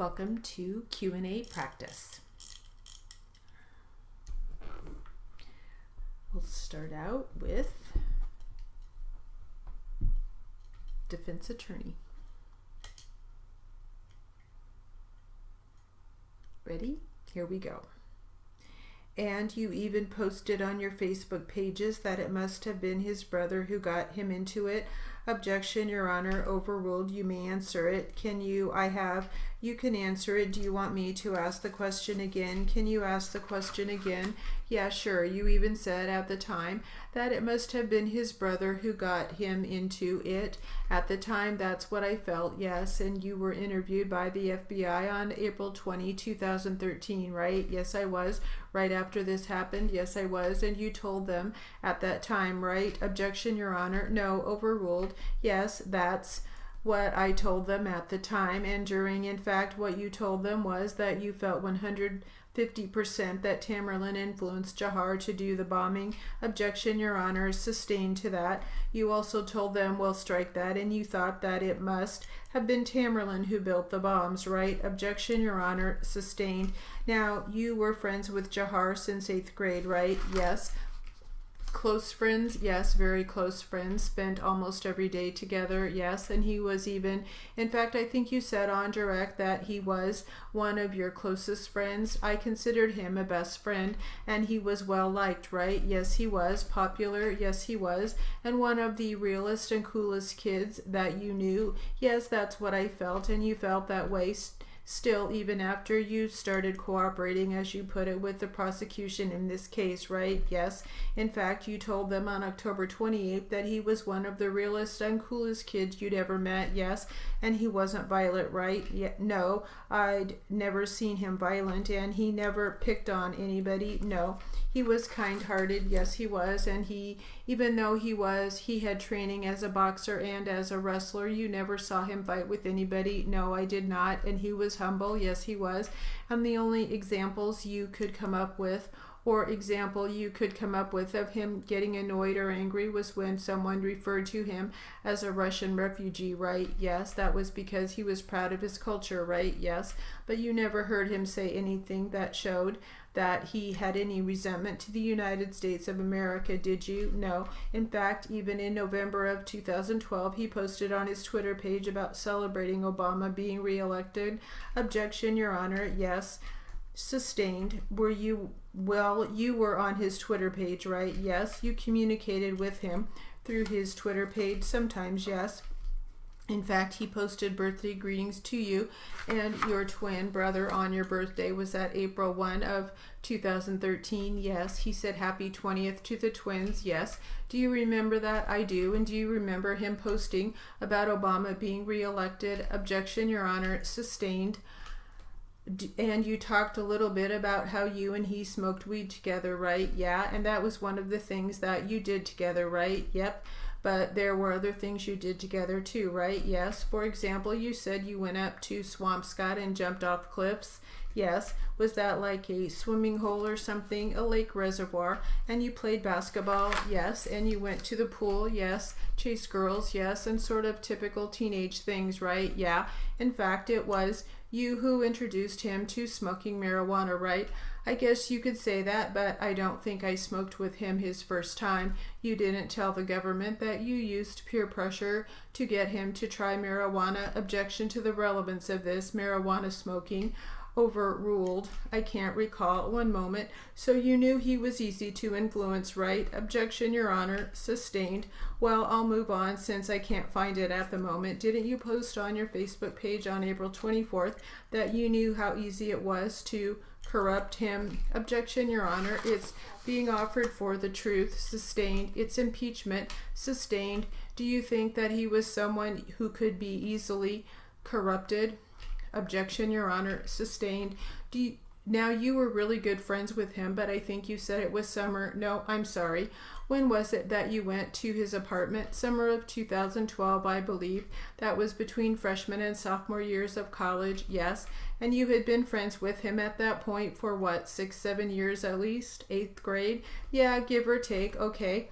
Welcome to Q&A practice. We'll start out with defense attorney. Ready? Here we go. And you even posted on your Facebook pages that it must have been his brother who got him into it. Objection, Your Honor, overruled. You may answer it. You can answer it. Do you want me to ask the question again? Can you ask the question again? Yeah, sure. You even said at the time that it must have been his brother who got him into it. At the time, that's what I felt, yes. And you were interviewed by the FBI on April 20, 2013, right? Yes, I was. Right after this happened, yes, I was. And you told them at that time, right? Objection, Your Honor. No, overruled. Yes, that's what I told them at the time and during. In fact, what you told them was that you felt 150% that Tamerlan influenced Jahar to do the bombing. Objection, Your Honor, sustained to that. You also told them, well, strike that, and you thought that it must have been Tamerlan who built the bombs, right? Objection, Your Honor, sustained. Now, you were friends with Jahar since 8th grade, right? Yes. Close friends, yes, very close friends, spent almost every day together, yes, and he was even, in fact, I think you said on direct that he was one of your closest friends. I considered him a best friend, and he was well liked, right? Yes, he was popular, yes, he was, and one of the realest and coolest kids that you knew. Yes, that's what I felt, and you felt that way still even after you started cooperating, as you put it, with the prosecution in this case, right? Yes. In fact, you told them on October 28th that he was one of the realest and coolest kids you'd ever met, yes, and he wasn't violent, right? Yeah, no, I'd never seen him violent, and he never picked on anybody. No, he was kind-hearted, yes, he was, and even though he had training as a boxer and as a wrestler, you never saw him fight with anybody. No, I did not, and he was humble, yes, he was, and the only examples you could come up with of him getting annoyed or angry was when someone referred to him as a Russian refugee, right? Yes, that was because he was proud of his culture, right? Yes, but you never heard him say anything that showed that he had any resentment to the United States of America, did you? No. In fact, even in November of 2012, he posted on his Twitter page about celebrating Obama being reelected. Objection, Your Honor. Yes. Sustained. You were on his Twitter page, right? Yes. You communicated with him through his Twitter page sometimes, yes. In fact, he posted birthday greetings to you and your twin brother on your birthday. Was that April 1 of 2013? Yes. He said happy 20th to the twins. Yes. Do you remember that? I do. And do you remember him posting about Obama being reelected? Objection, Your Honor, sustained. And you talked a little bit about how you and he smoked weed together, right? Yeah. And that was one of the things that you did together, right? Yep. But there were other things you did together too, right? Yes. For example, you said you went up to Swampscott and jumped off cliffs. Yes. Was that like a swimming hole or something? A lake reservoir. And you played basketball? Yes. And you went to the pool? Yes. Chased girls? Yes. And sort of typical teenage things, right? Yeah. In fact, it was you who introduced him to smoking marijuana, right? I guess you could say that, but I don't think I smoked with him his first time. You didn't tell the government that you used peer pressure to get him to try marijuana. Objection to the relevance of this. Marijuana smoking. Overruled. I can't recall. One moment. So you knew he was easy to influence, right? Objection, Your Honor. Sustained. Well, I'll move on since I can't find it at the moment. Didn't you post on your Facebook page on April 24th that you knew how easy it was to corrupt him? Objection, Your Honor. It's being offered for the truth. Sustained. It's impeachment. Sustained. Do you think that he was someone who could be easily corrupted? Objection, Your Honor. Sustained. Now, you were really good friends with him, but I think you said it was summer. No, I'm sorry. When was it that you went to his apartment? Summer of 2012, I believe. That was between freshman and sophomore years of college, yes. And you had been friends with him at that point for what, 6-7 years at least? 8th grade? Yeah, give or take. Okay.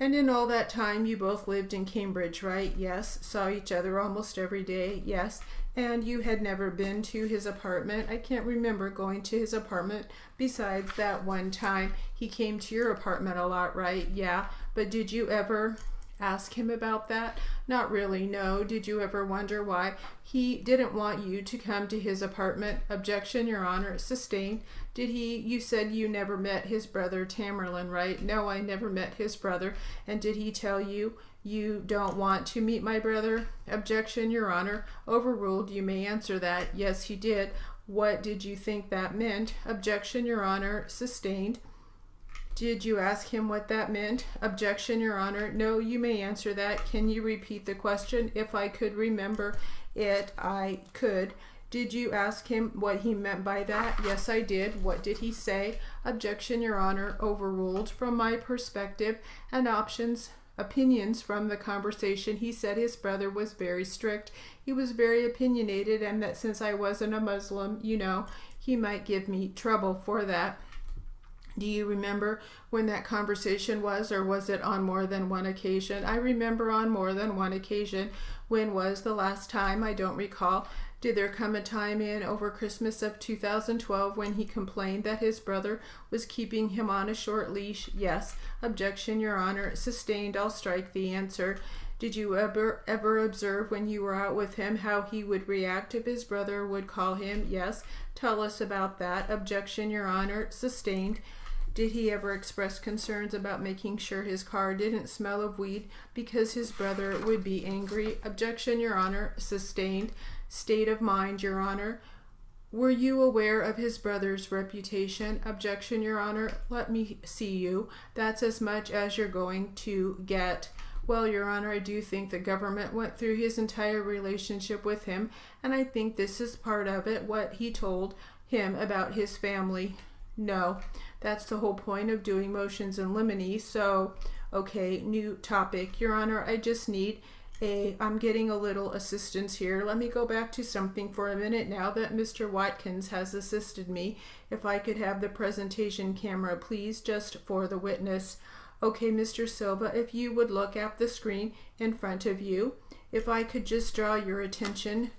And in all that time, you both lived in Cambridge, right? Yes. Saw each other almost every day? Yes. And you had never been to his apartment. I can't remember going to his apartment besides that one time. He came to your apartment a lot, right? Yeah. But did you ever ask him about that? Not really, no. Did you ever wonder why he didn't want you to come to his apartment? Objection, Your Honor. Sustained. You said you never met his brother Tamerlan, right? No, I never met his brother. And did he tell you you don't want to meet my brother? Objection, Your Honor. Overruled. You may answer that. Yes, he did. What did you think that meant? Objection, Your Honor. Sustained. Did you ask him what that meant? Objection, Your Honor. No, you may answer that. Can you repeat the question? If I could remember it, I could. Did you ask him what he meant by that? Yes, I did. What did he say? Objection, Your Honor. Overruled. From my perspective and opinions from the conversation, he said his brother was very strict. He was very opinionated, and that since I wasn't a Muslim, he might give me trouble for that. Do you remember when that conversation was, or was it on more than one occasion? I remember on more than one occasion. When was the last time? I don't recall. Did there come a time in over Christmas of 2012 when he complained that his brother was keeping him on a short leash? Yes. Objection, Your Honor. Sustained. I'll strike the answer. Did you ever observe when you were out with him how he would react if his brother would call him? Yes. Tell us about that. Objection, Your Honor. Sustained. Did he ever express concerns about making sure his car didn't smell of weed because his brother would be angry? Objection, Your Honor. Sustained. State of mind, Your Honor. Were you aware of his brother's reputation? Objection, Your Honor. Let me see you. That's as much as you're going to get. Well, Your Honor, I do think the government went through his entire relationship with him, and I think this is part of it, what he told him about his family. No, that's the whole point of doing motions in limine. So, okay, new topic. Your Honor, I just need I'm getting a little assistance here. Let me go back to something for a minute now that Mr. Watkins has assisted me. If I could have the presentation camera, please, just for the witness. Okay, Mr. Silva, if you would look at the screen in front of you, if I could just draw your attention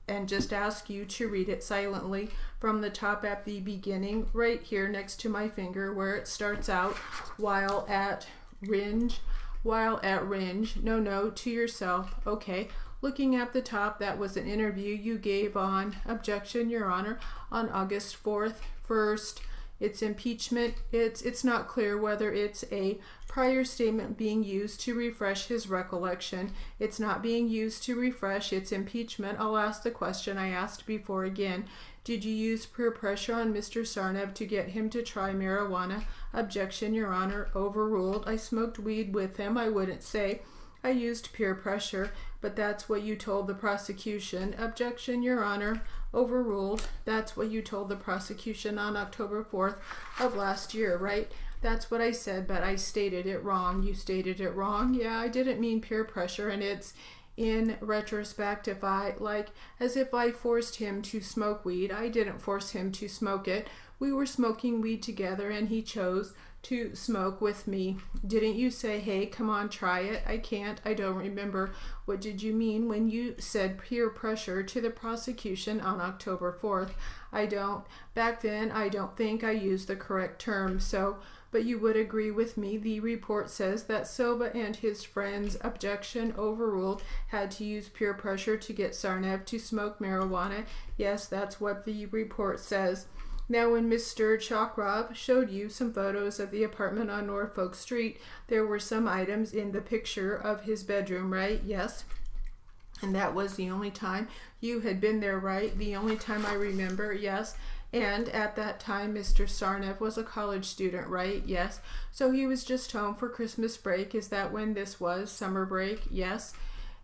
and just ask you to read it silently from the top at the beginning, right here next to my finger where it starts out, while at range, no, to yourself. Okay, looking at the top, that was an interview you gave on, objection, Your Honor, on August 4th, 1st. It's impeachment. It's not clear whether it's a prior statement being used to refresh his recollection. It's not being used to refresh. It's impeachment. I'll ask the question I asked before again. Did you use peer pressure on Mr. Sarnev to get him to try marijuana? Objection, Your Honor. Overruled. I smoked weed with him. I wouldn't say I used peer pressure, but that's what you told the prosecution. Objection, Your Honor. Overruled. That's what you told the prosecution on October 4th of last year, right? That's what I said, but I stated it wrong. You stated it wrong. Yeah, I didn't mean peer pressure, and it's in retrospect, as if I forced him to smoke weed. I didn't force him to smoke it. We were smoking weed together, and he chose to smoke with me. Didn't you say, hey, come on, try it? I can't. I don't remember. What did you mean when you said peer pressure to the prosecution on October 4th? I don't. Back then, I don't think I used the correct term. But you would agree with me. The report says that Silva and his friends, objection, overruled, had to use peer pressure to get Sarnev to smoke marijuana. Yes, that's what the report says. Now, when Mr. Chakrab showed you some photos of the apartment on Norfolk Street, there were some items in the picture of his bedroom, right? Yes. And that was the only time you had been there, right? The only time I remember, yes. And at that time, Mr. Sarnev was a college student, right? Yes. So he was just home for Christmas break. Is that when this was? Summer break? Yes.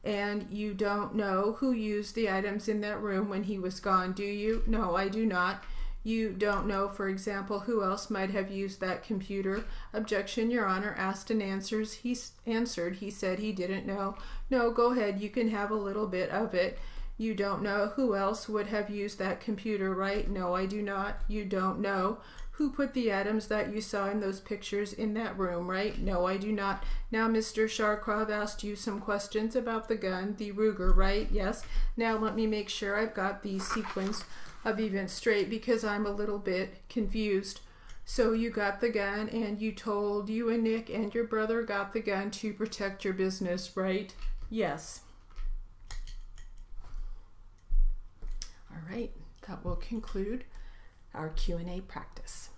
And you don't know who used the items in that room when he was gone, do you? No, I do not. You don't know, for example, who else might have used that computer? Objection, Your Honor. Asked and answers. He answered. He said he didn't know. No, go ahead. You can have a little bit of it. You don't know who else would have used that computer, right? No, I do not. You don't know Who put the items that you saw in those pictures in that room, right? No, I do not. Now, Mr. Sharkrov asked you some questions about the gun, the Ruger, right? Yes. Now, let me make sure I've got the sequence of events straight because I'm a little bit confused. So you got the gun and you told you and Nick and your brother got the gun to protect your business, right? Yes. All right, that will conclude our Q&A practice.